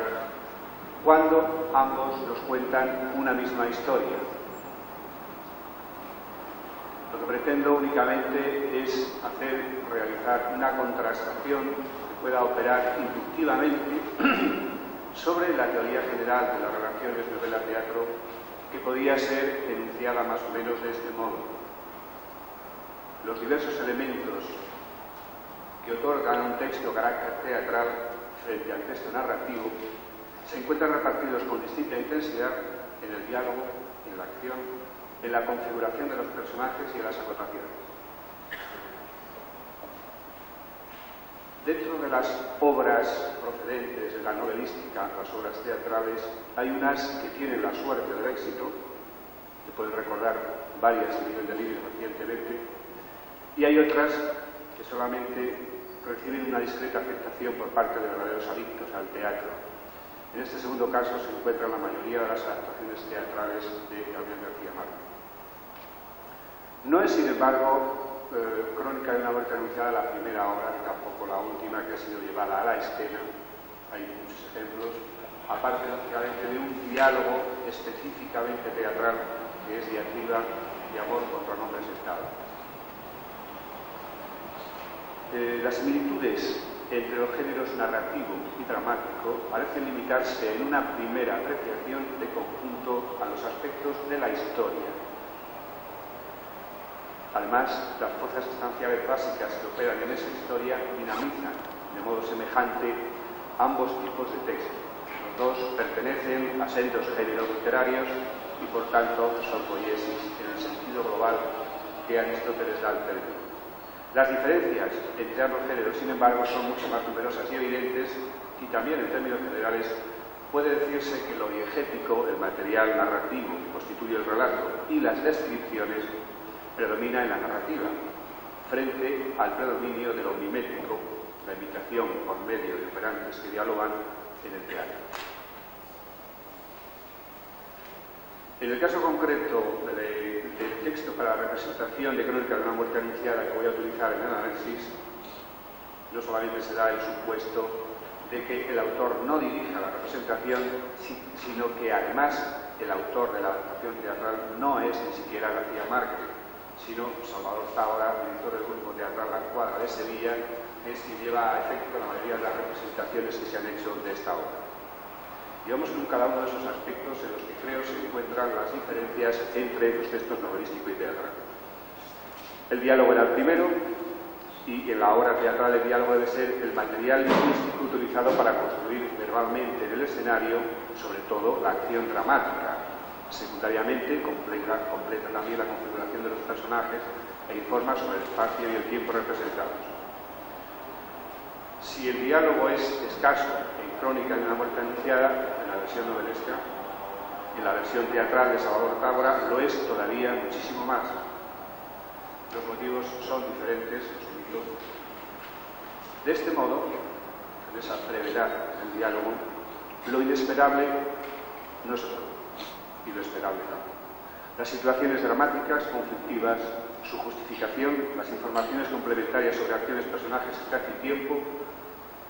cuando ambos nos cuentan una misma historia. Lo que pretendo únicamente es realizar una contrastación que pueda operar inductivamente sobre la teoría general de las relaciones novela-teatro, que podía ser enunciada más o menos de este modo. Los diversos elementos que otorgan a un texto carácter teatral frente al texto narrativo se encuentran repartidos con distinta intensidad en el diálogo, en la acción, en la configuración de los personajes y en las acotaciones. Dentro de las obras procedentes de la novelística, las obras teatrales, hay unas que tienen la suerte del éxito, se pueden recordar varias a nivel de libros recientemente, y hay otras que solamente reciben una discreta aceptación por parte de verdaderos adictos al teatro. En este segundo caso se encuentran la mayoría de las adaptaciones teatrales de Gabriel García Márquez. No es, sin embargo, Crónica de una muerte anunciada la primera obra, ni tampoco la última que ha sido llevada a la escena. Hay muchos ejemplos, aparte lógicamente de un diálogo específicamente teatral que es Diatriba de amor contra un hombre sentado. Las similitudes entre los géneros narrativo y dramático parecen limitarse en una primera apreciación de conjunto a los aspectos de la historia. Además, las fuerzas sustanciales básicas que operan en esa historia dinamizan de modo semejante ambos tipos de texto. Los dos pertenecen a sendos géneros literarios y, por tanto, son poiesis en el sentido global que Aristóteles da al término. Las diferencias entre ambos géneros, sin embargo, son mucho más numerosas y evidentes, y también en términos generales puede decirse que lo diegético, el material narrativo que constituye el relato, y las descripciones predomina en la narrativa, frente al predominio de lo mimético, la imitación por medio de operantes que dialogan en el teatro. En el caso concreto del texto para la representación de Crónica de una muerte anunciada que voy a utilizar en el análisis, no solamente se da el supuesto de que el autor no dirija la representación, sino que además el autor de la adaptación teatral no es ni siquiera García Márquez, sino Salvador Tábora, director del grupo teatral La Cuadra de Sevilla, que es quien lleva a efecto la mayoría de las representaciones que se han hecho de esta obra. Y vamos con cada uno de esos aspectos en los que creo se encuentran las diferencias entre los textos novelístico y teatral. El diálogo era el primero, y en la obra teatral el diálogo debe ser el material lingüístico utilizado para construir verbalmente en el escenario, sobre todo la acción dramática. Secundariamente, completa también la configuración de los personajes e informa sobre el espacio y el tiempo representados. Si el diálogo es escaso en Crónica de una muerte anunciada, en la versión novelesca, en la versión teatral de Salvador Tábora lo es todavía muchísimo más. Los motivos son diferentes en su mito. De este modo, en esa brevedad del diálogo, lo inesperable no se produce, y lo esperable también. Las situaciones dramáticas, conflictivas, su justificación, las informaciones complementarias sobre acciones, personajes, espacio y tiempo,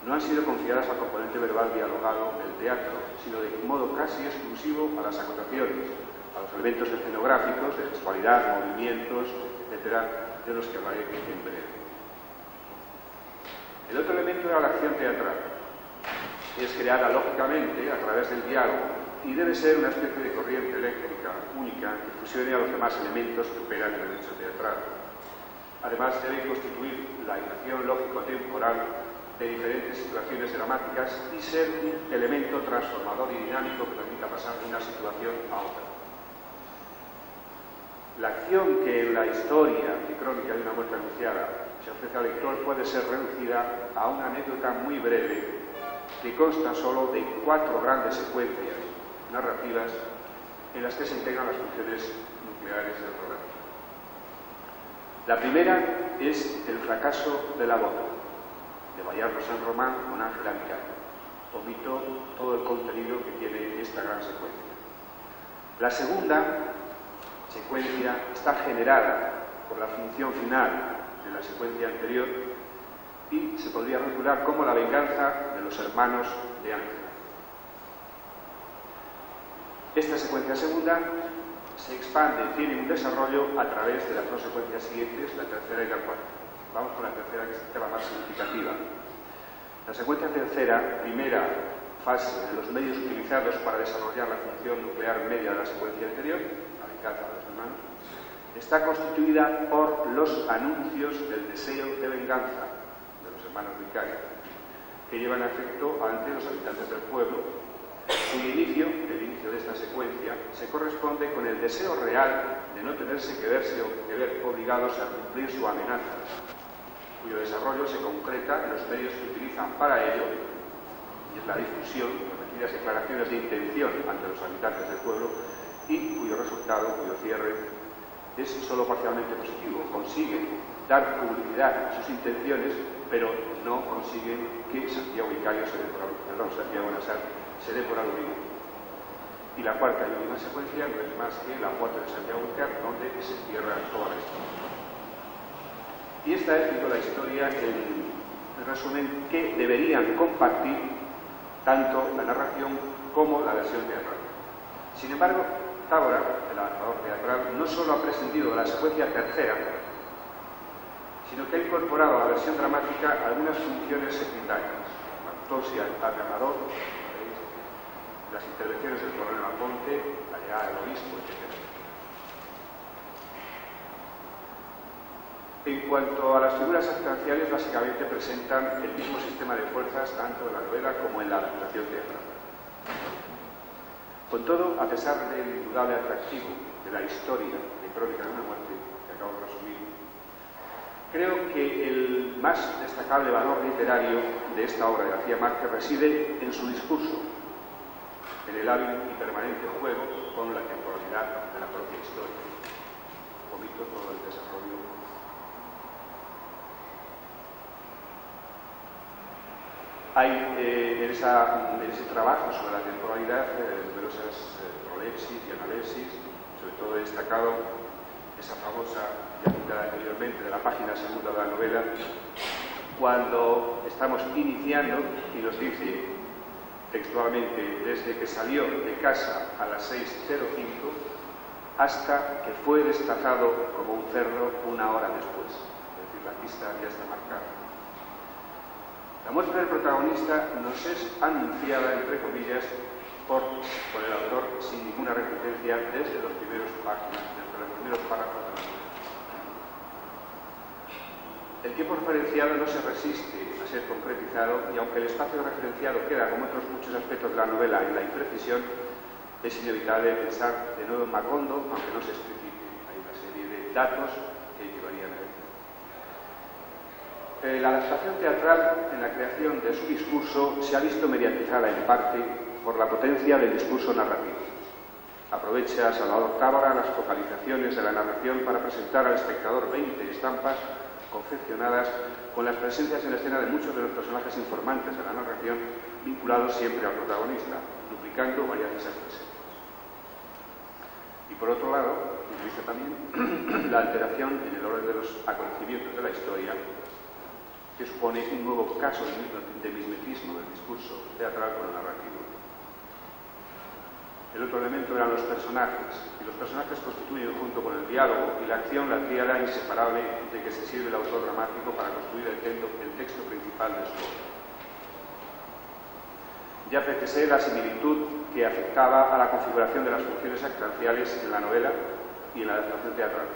no han sido confiadas al componente verbal dialogado del teatro, sino de modo casi exclusivo a las acotaciones, a los elementos escenográficos, de gestualidad, movimientos, etc., de los que hablaré en breve. El otro elemento era la acción teatral. Es creada lógicamente a través del diálogo y debe ser una especie de corriente eléctrica única que fusione a los demás elementos que operan en el hecho teatral. Además, debe constituir la acción lógico-temporal de diferentes situaciones dramáticas y ser un elemento transformador y dinámico que permita pasar de una situación a otra. La acción que en la historia de Crónica de una muerte anunciada se ofrece al lector puede ser reducida a una anécdota muy breve que consta solo de 4 grandes secuencias narrativas en las que se integran las funciones nucleares del relato. La primera es el fracaso de la boda de Bayard Saint-Romain con Ángela Micali. Omito todo el contenido que tiene esta gran secuencia. La segunda secuencia está generada por la función final de la secuencia anterior y se podría rotular como la venganza de los hermanos de Ángela. Esta secuencia segunda se expande, tiene un desarrollo a través de las 2 secuencias siguientes, la tercera y la cuarta. Vamos con la tercera, que es la más significativa. La secuencia tercera, primera fase de los medios utilizados para desarrollar la función nuclear media de la secuencia anterior, la venganza de los hermanos, está constituida por los anuncios del deseo de venganza de los hermanos Micali, que llevan a efecto ante los habitantes del pueblo. Su inicio, el inicio de esta secuencia, se corresponde con el deseo real de no tenerse que ver obligados a cumplir su amenaza, cuyo desarrollo se concreta en los medios que utilizan para ello, y es la difusión de repetidas declaraciones de intención ante los habitantes del pueblo, y cuyo resultado, cuyo cierre, es solo parcialmente positivo. Consigue dar publicidad a sus intenciones, pero no consiguen que Santiago Vicario Santiago Nasar se dé por aludido. Y la cuarta y última secuencia no es más que la muerte de Santiago Vicario, donde se cierra toda la historia. Y esta es la historia, en resumen, que deberían compartir tanto la narración como la versión teatral. Sin embargo, Tábora, el adaptador teatral, no solo ha prescindido de la secuencia tercera, sino que ha incorporado a la versión dramática algunas funciones secundarias. La autopsia del padre Amador, las intervenciones del coronel Aponte, la llegada del obispo, etc. En cuanto a las figuras actanciales, básicamente presentan el mismo sistema de fuerzas tanto en la novela como en la adaptación teatral. Con todo, a pesar del indudable atractivo de la historia de Crónica de una muerte, que acabo de resumir, creo que el más destacable valor literario de esta obra de García Márquez reside en su discurso, en el hábil y permanente juego con la temporalidad de la propia historia. Omito todo el desarrollo. Hay en ese trabajo sobre la temporalidad numerosas prolepsis y análisis, sobre todo he destacado esa famosa, ya citada anteriormente, de la página segunda de la novela, cuando estamos iniciando y nos dice textualmente, desde que salió de casa a las 6:05 hasta que fue destazado como un cerdo una hora después. Es decir, la pista ya está marcada. La muerte del protagonista nos es anunciada, entre comillas, por el autor sin ninguna reticencia desde los primeros páginas, desde los primeros párrafos de la novela. El tiempo referenciado no se resiste a ser concretizado y aunque el espacio referenciado queda, como otros muchos aspectos de la novela, en la imprecisión, es inevitable pensar de nuevo en Macondo, aunque no se explicite. Hay una serie de datos que llevarían a él. La adaptación teatral en la creación de su discurso se ha visto mediatizada en parte por la potencia del discurso narrativo. Aprovecha Salvador Tábora las focalizaciones de la narración para presentar al espectador 20 estampas confeccionadas con las presencias en la escena de muchos de los personajes informantes de la narración, vinculados siempre al protagonista, duplicando varias de esas presencias. Y por otro lado, utiliza también la alteración en el orden de los acontecimientos de la historia, que supone un nuevo caso de mimetismo del discurso teatral con el narrativo. El otro elemento eran los personajes, y los personajes constituyen, junto con el diálogo y la acción, la tríada inseparable de que se sirve el autor dramático para construir el texto principal de su obra. Ya precisé la similitud que afectaba a la configuración de las funciones actanciales en la novela y en la adaptación teatral.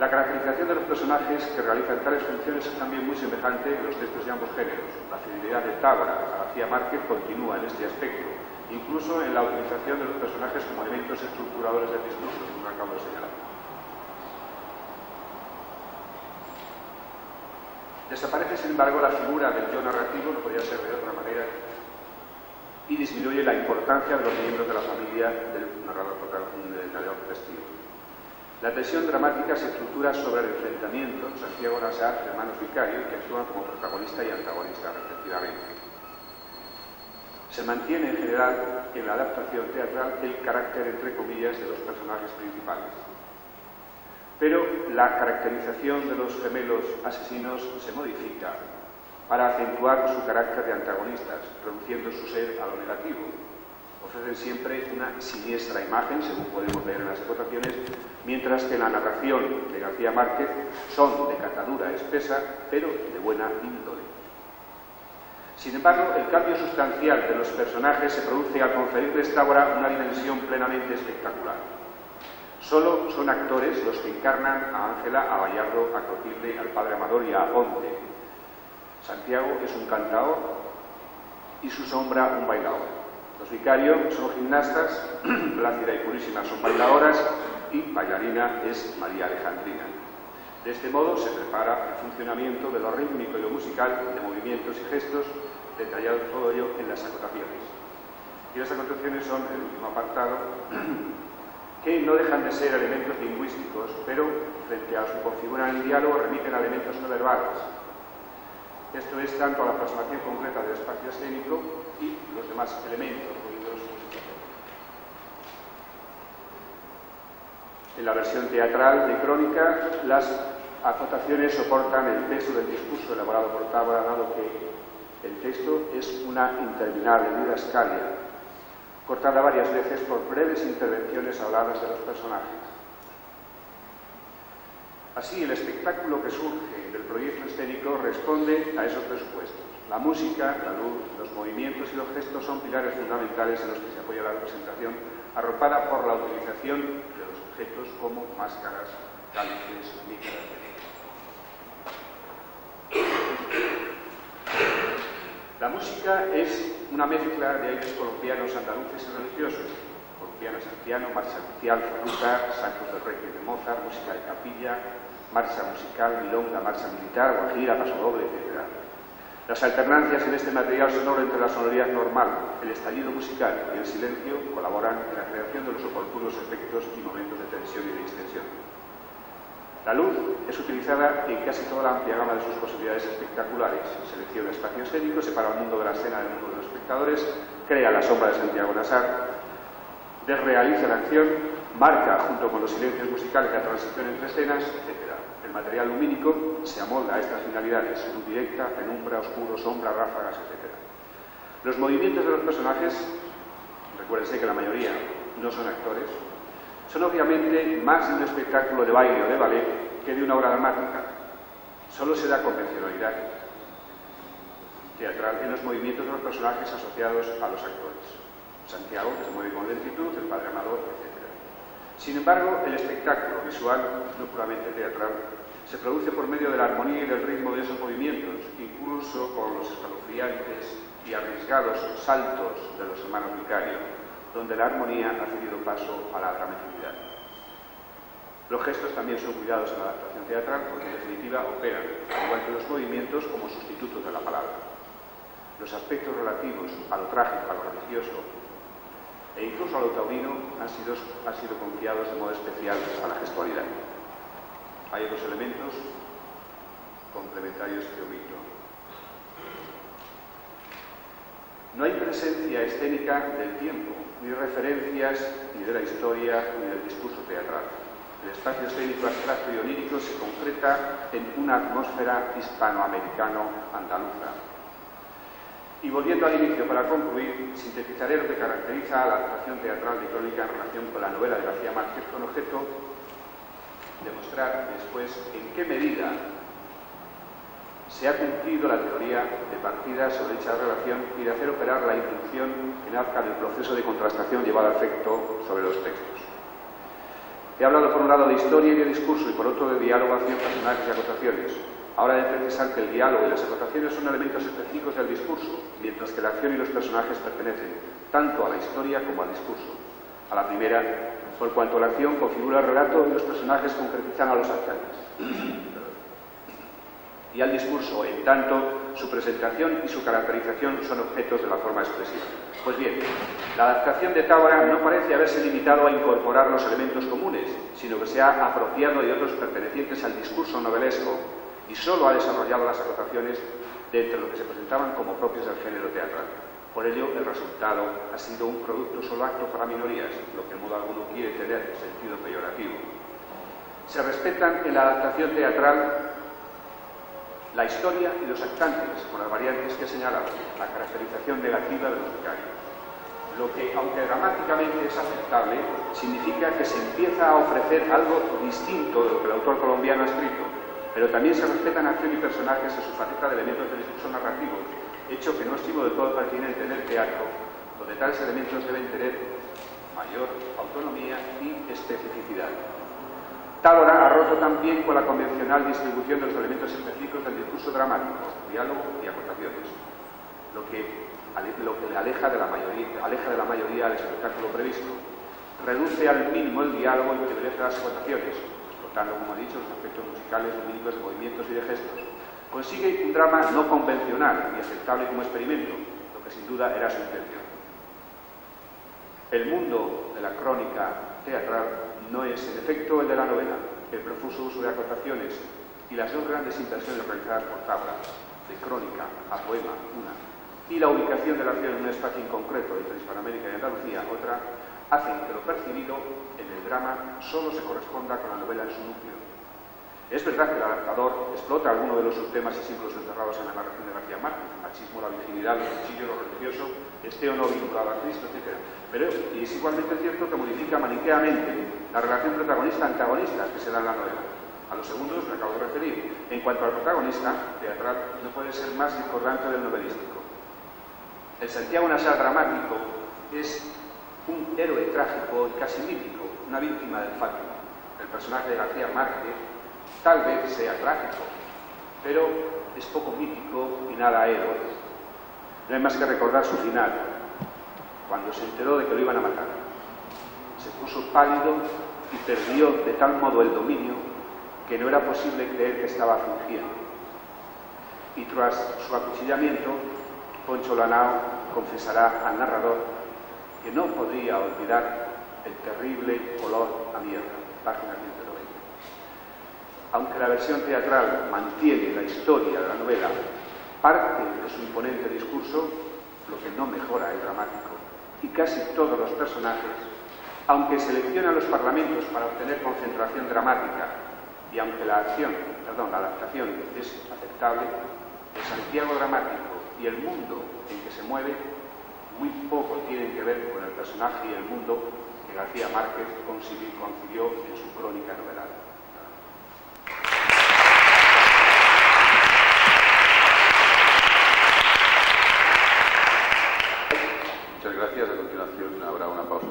La caracterización de los personajes que realizan tales funciones es también muy semejante en los textos de ambos géneros. La fidelidad de Tábora a García Márquez continúa en este aspecto, incluso en la utilización de los personajes como elementos estructuradores del discurso, como acabo de señalar. Desaparece, sin embargo, la figura del yo narrativo, no podía ser de otra manera, y disminuye la importancia de los miembros de la familia del narrador testigo. La tensión dramática se estructura sobre el enfrentamiento Santiago Nasar y hermanos Vicario, que actúan como protagonista y antagonista, respectivamente. Se mantiene en general en la adaptación teatral el carácter, entre comillas, de los personajes principales. Pero la caracterización de los gemelos asesinos se modifica para acentuar su carácter de antagonistas, reduciendo su ser a lo negativo. Ofrecen siempre una siniestra imagen, según podemos leer en las acotaciones, mientras que en la narración de García Márquez son de catadura espesa, pero de buena índole. Sin embargo, el cambio sustancial de los personajes se produce al conferirles Tábora una dimensión plenamente espectacular. Solo son actores los que encarnan a Ángela, a Bayardo, a Clotilde, al padre Amador y a Aponte. Santiago es un cantador y su sombra un bailador. Los vicarios son gimnastas, Plácida y Purísima son bailadoras y bailarina es María Alejandrina. De este modo se prepara el funcionamiento de lo rítmico y lo musical, de movimientos y gestos, detallado todo ello en las acotaciones. Y las acotaciones son el último apartado, que no dejan de ser elementos lingüísticos, pero frente a su configuración en el diálogo remiten a elementos no verbales. Esto es tanto a la aproximación concreta del espacio escénico y los demás elementos, ruidos. En la versión teatral de Crónica, las acotaciones soportan el peso del discurso elaborado por Tábora, dado que el texto es una interminable didascalia, cortada varias veces por breves intervenciones habladas de los personajes. Así, el espectáculo que surge del proyecto escénico responde a esos presupuestos. La música, la luz, los movimientos y los gestos son pilares fundamentales en los que se apoya la representación, arropada por la utilización de los objetos como máscaras, cálices, micras, etc. La música es una mezcla de aires colombianos, andaluces y religiosos. Colombiana Santiano, marcha nupcial, farruca, Santos del Requiem de Mozart, música de capilla, marcha musical, milonga, marcha militar, guajira, pasodoble, etc. Las alternancias en este material sonoro entre la sonoridad normal, el estallido musical y el silencio colaboran en la creación de los oportunos efectos y momentos de tensión y de extensión. La luz es utilizada en casi toda la amplia gama de sus posibilidades espectaculares. Selecciona espacio escénico, separa el mundo de la escena del mundo de los espectadores, crea la sombra de Santiago Nassar, desrealiza la acción, marca junto con los silencios musicales la transición entre escenas, etc. El material lumínico se amolda a estas finalidades: luz directa, penumbra, oscuro, sombra, ráfagas, etc. Los movimientos de los personajes, recuérdense que la mayoría no son actores, son obviamente más de un espectáculo de baile o de ballet que de una obra dramática. Solo se da convencionalidad teatral en los movimientos de los personajes asociados a los actores. Santiago, que se mueve con lentitud, el padre Amador, etc. Sin embargo, el espectáculo visual, no puramente teatral, se produce por medio de la armonía y del ritmo de esos movimientos, incluso por los escalofriantes y arriesgados saltos de los hermanos Vicario, donde la armonía ha cedido paso a la dramaticidad. Los gestos también son cuidados en la adaptación teatral porque en definitiva operan, al igual que los movimientos, como sustitutos de la palabra. Los aspectos relativos a lo trágico, a lo religioso e incluso a lo taurino han sido confiados de modo especial a la gestualidad. Hay otros elementos complementarios que omito. No hay presencia escénica del tiempo, ni referencias ni de la historia ni del discurso teatral. El espacio escénico abstracto y onírico se concreta en una atmósfera hispanoamericano-andaluza. Y volviendo al inicio, para concluir, sintetizaré lo que caracteriza a la adaptación teatral de Crónica en relación con la novela de García Márquez, con objeto de mostrar después en qué medida se ha cumplido la teoría de partida sobre dicha relación y de hacer operar la inducción en arca del proceso de contrastación llevado a efecto sobre los textos. He hablado por un lado de historia y de discurso y por otro de diálogo, acción, personajes y acotaciones. Ahora he de precisar que el diálogo y las acotaciones son elementos específicos del discurso, mientras que la acción y los personajes pertenecen tanto a la historia como al discurso. A la primera, por cuanto la acción configura el relato y los personajes concretizan a los actores. Y al discurso, en tanto, su presentación y su caracterización son objetos de la forma expresiva. Pues bien, la adaptación de Tábora no parece haberse limitado a incorporar los elementos comunes, sino que se ha apropiado de otros pertenecientes al discurso novelesco y solo ha desarrollado las acotaciones de entre lo que se presentaban como propios del género teatral. Por ello, el resultado ha sido un producto solo acto para minorías, lo que en modo alguno quiere tener sentido peyorativo. Se respetan en la adaptación teatral la historia y los actantes, con las variantes que he señalado, la caracterización negativa de los vicarios. Lo que, aunque dramáticamente es aceptable, significa que se empieza a ofrecer algo distinto de lo que el autor colombiano ha escrito, pero también se respetan acción y personajes en su faceta de elementos del discurso narrativo, hecho que no estimo del todo pertinente en el teatro, donde tales elementos deben tener mayor autonomía y especificidad. Tábora ha roto también con la convencional distribución de los elementos específicos del discurso dramático, diálogo y acotaciones, lo que le aleja de la mayoría al espectáculo previsto. Reduce al mínimo el diálogo y privilegia las acotaciones, explotando, como he dicho, los aspectos musicales, lumínicos, de movimientos y de gestos. Consigue un drama no convencional y aceptable como experimento, lo que sin duda era su intención. El mundo de la crónica teatral no es, en efecto, el de la novela. El profuso uso de acotaciones y las dos grandes inversiones realizadas por tabla, de crónica a poema, una, y la ubicación de la acción en un espacio inconcreto entre Hispanoamérica y Andalucía, otra, hacen que lo percibido en el drama solo se corresponda con la novela en su núcleo. Es verdad que el adaptador explota algunos de los subtemas y símbolos encerrados en la narración de García Márquez, el machismo, la virginidad, el cuchillo, lo religioso, esté o no vinculado a Cristo, etc. Pero es igualmente cierto que modifica maniqueamente la relación protagonista-antagonista que se da en la novela. A los segundos me acabo de referir. En cuanto al protagonista teatral, no puede ser más discordante del novelístico. El Santiago Nasal dramático es un héroe trágico y casi mítico, una víctima del Fátima. El personaje de García Márquez tal vez sea trágico, pero es poco mítico y nada héroe. No hay más que recordar su final, cuando se enteró de que lo iban a matar. Se puso pálido y perdió de tal modo el dominio que no era posible creer que estaba fingiendo. Y tras su acuchillamiento, Poncho Lanao confesará al narrador que no podría olvidar el terrible olor a mierda, página 190. Aunque la versión teatral mantiene la historia de la novela, parte de su imponente discurso, lo que no mejora el dramático, y casi todos los personajes, aunque selecciona los parlamentos para obtener concentración dramática, y aunque la adaptación es aceptable, el Santiago dramático y el mundo en que se mueve muy poco tienen que ver con el personaje y el mundo que García Márquez concibió en su crónica novelada. Muchas gracias. A continuación habrá una pausa.